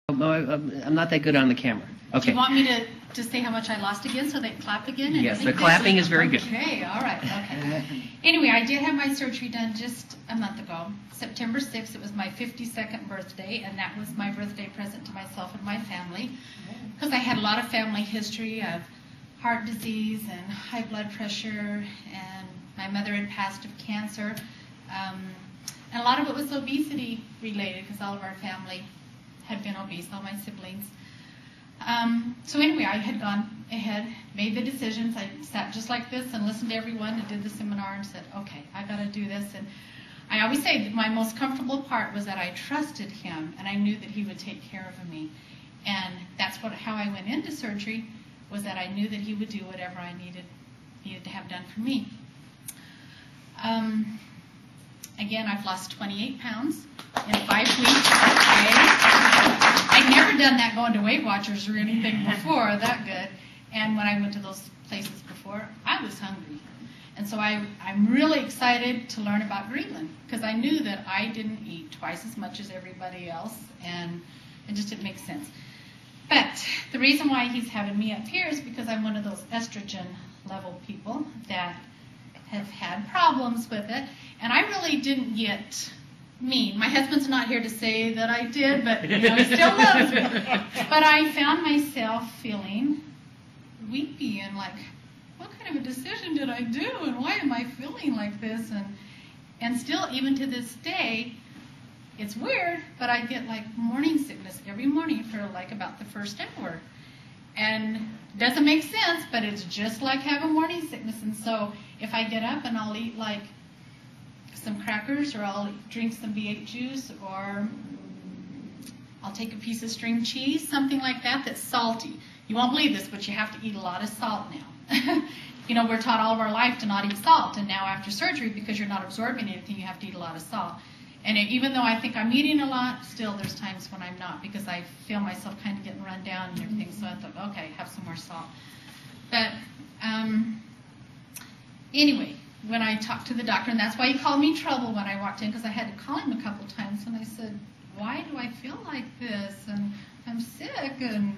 I'm not that good on the camera. Okay. Do you want me to say how much I lost again so they clap again? Yes, the clapping is very good. Okay, all right, okay. Anyway, I did have my surgery done just a month ago. September 6th, it was my 52nd birthday, and that was my birthday present to myself and my family. Because I had a lot of family history of heart disease and high blood pressure, and my mother had passed of cancer. And a lot of it was obesity related because all of our family had been obese, all my siblings. So anyway, I had gone ahead, made the decisions. I sat just like this and listened to everyone and did the seminar and said, okay, I got to do this. And I always say that my most comfortable part was that I trusted him and I knew that he would take care of me. And that's how I went into surgery, was that I knew that he would do whatever I needed to have done for me. Again, I've lost 28 pounds in 5 weeks. I'd never done that going to Weight Watchers or anything before, that good. And when I went to those places before, I was hungry. And so I'm really excited to learn about Greenland, because I knew that I didn't eat twice as much as everybody else, and it just didn't make sense. But the reason why he's having me up here is because I'm one of those estrogen level people that have had problems with it, and I really didn't get mean. My husband's not here to say that I did, but he still loves me. But I found myself feeling weepy and like, what kind of a decision did I do, and why am I feeling like this? And still, even to this day, it's weird, but I get like morning sickness every morning for like about the first hour. And it doesn't make sense, but it's just like having morning sickness. And so if I get up and I'll eat like some crackers, or I'll drink some V8 juice, or I'll take a piece of string cheese, something like that that's salty. You won't believe this, but you have to eat a lot of salt now. You know, we're taught all of our life to not eat salt, and now after surgery, because you're not absorbing anything, you have to eat a lot of salt. And even though I think I'm eating a lot, still there's times when I'm not, because I feel myself kind of getting run down and everything. So I thought, okay, have some more salt. But anyway, when I talked to the doctor, and that's why he called me trouble when I walked in, because I had to call him a couple times, and I said, why do I feel like this? And I'm sick, and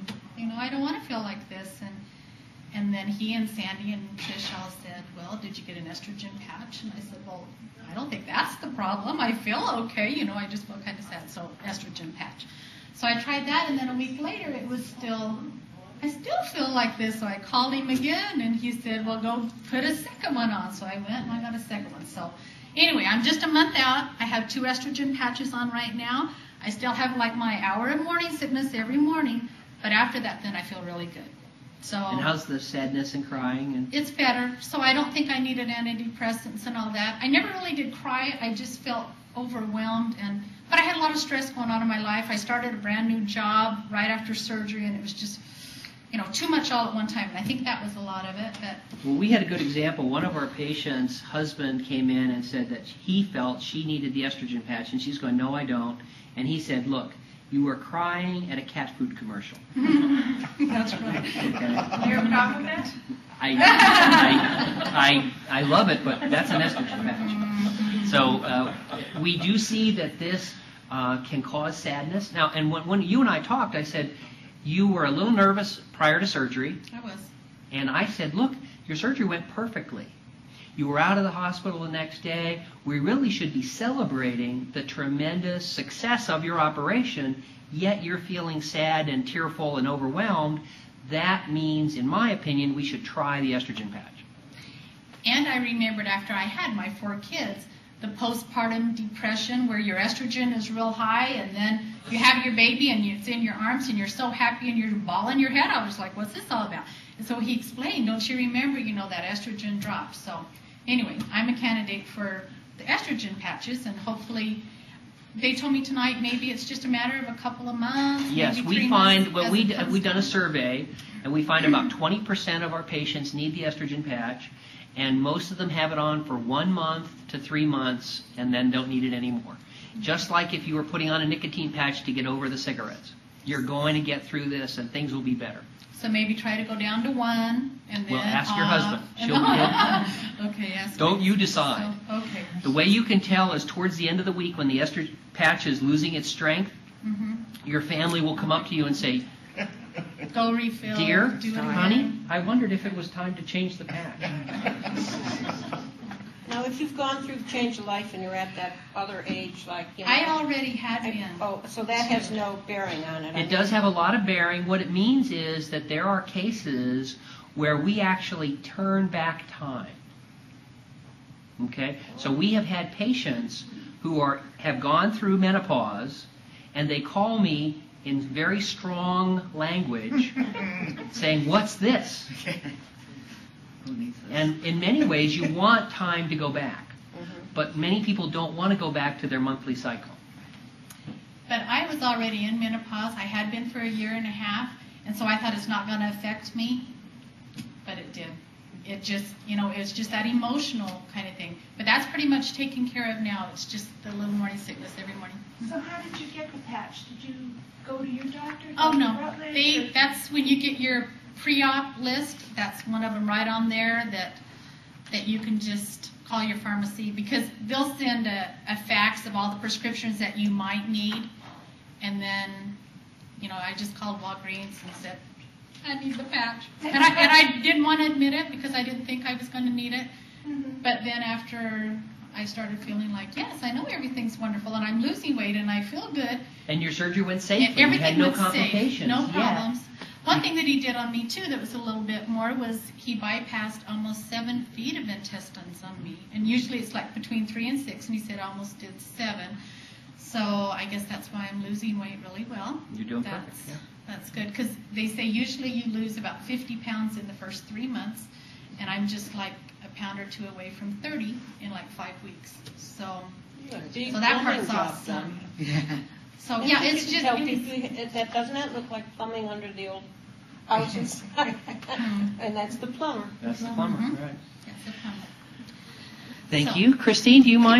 I don't want to feel like this. And then he and Sandy and Tish all said, well, did you get an estrogen patch? And I said, well, I don't think that's the problem. I feel okay. I just feel kind of sad. So estrogen patch. So I tried that, and then a week later, it was I still feel like this. So I called him again, and he said, well, go put a second one on. So I went and I got a second one. So anyway, I'm just a month out. I have 2 estrogen patches on right now. I still have like my hour of morning sickness every morning, but after that, then I feel really good. So, and how's the sadness and crying? It's better. So I don't think I needed antidepressants and all that. I never really did cry. I just felt overwhelmed, but I had a lot of stress going on in my life. I started a brand new job right after surgery, and it was just, too much all at one time. And I think that was a lot of it. But well, we had a good example. One of our patients' husband came in and said that he felt she needed the estrogen patch, and she's going, no, I don't. And he said, look, you were crying at a cat food commercial. That's right. Okay. You're proud of that? I love it, but that's an estrogen patch. So we do see that this can cause sadness. Now, and when you and I talked, I said you were a little nervous prior to surgery. I was. And I said, look, your surgery went perfectly. You were out of the hospital the next day. We really should be celebrating the tremendous success of your operation, yet you're feeling sad and tearful and overwhelmed. That means, in my opinion, we should try the estrogen patch. And I remembered after I had my 4 kids, the postpartum depression where your estrogen is real high, and then you have your baby and it's in your arms and you're so happy and you're bawling your head. I was like, what's this all about? And so he explained, don't you remember, that estrogen drops. So anyway, I'm a candidate for the estrogen patches, and hopefully, they told me tonight maybe it's just a matter of a couple of months. Yes, we find, well, we've done a survey, and we find about 20% of our patients need the estrogen patch, and most of them have it on for 1 month to 3 months, and then don't need it anymore. Just like if you were putting on a nicotine patch to get over the cigarettes. You're going to get through this, and things will be better. So maybe try to go down to 1, and then well, ask your husband. Okay, ask. Don't you decide. So, okay. The way you can tell is towards the end of the week when the estrogen patch is losing its strength, your family will come up to you and say, Go refill. "Dear, do it honey, again. I wondered if it was time to change the patch." Now, if you've gone through change of life and you're at that other age, like, you know. I already had been. Oh, so that has no bearing on it. It does have a lot of bearing. What it means is that there are cases where we actually turn back time. Okay? So we have had patients who have gone through menopause, and they call me in very strong language saying, "What's this?" And in many ways, you want time to go back. But many people don't want to go back to their monthly cycle. But I was already in menopause. I had been for a year and a half, and so I thought it's not going to affect me, but it did. It just, it was just that emotional kind of thing. But that's pretty much taken care of now. It's just the little morning sickness every morning. So how did you get the patch? Did you go to your doctor? Oh, no. That's when you get your pre-op list. That's one of them right on there that you can just call your pharmacy, because they'll send a fax of all the prescriptions that you might need. And then, I just called Walgreens and said, "I need the patch." And I didn't want to admit it because I didn't think I was going to need it. But then after I started feeling like, yes, I know everything's wonderful and I'm losing weight and I feel good. And your surgery went safely. Everything you had no went complications. safe, no Yeah. problems. One thing that he did on me too that was a little bit more was he bypassed almost 7 feet of intestines on me. And usually it's like between 3 and 6, and he said I almost did 7. So I guess that's why I'm losing weight really well. You're doing perfect. Yeah. That's good, because they say usually you lose about 50 pounds in the first 3 months, and I'm just like a pound or 2 away from 30 in like 5 weeks. So that part's awesome. So yeah, it's just that doesn't that look like plumbing under the old houses? And that's the plumber. That's the plumber, right. That's the plumber. Thank So- you. Christine, do you mind